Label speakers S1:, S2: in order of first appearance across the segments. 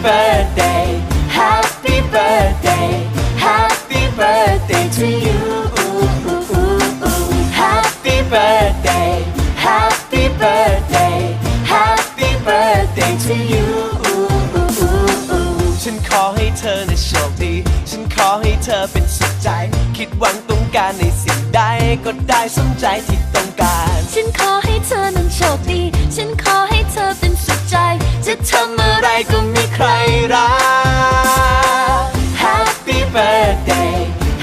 S1: birthday Happy birthday Happy birthday to you Happy birthday Happy birthday Happy birthday to you ฉันขอให้เธอน่ะโชคดีฉันขอให้เธอเป็นสุขใจคิดหวังต้องการในสิ่งใดก็ได้สมใจที่ต้องการ
S2: ฉันขอให้เธอนั้นโชคดีฉันขอให้เธอเป็นสุขใจจะทำอะไรก็ไม่ใครรัก
S1: Happy birthday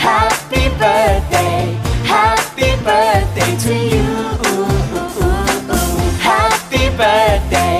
S1: Happy birthday Happy birthday to you Happy birthday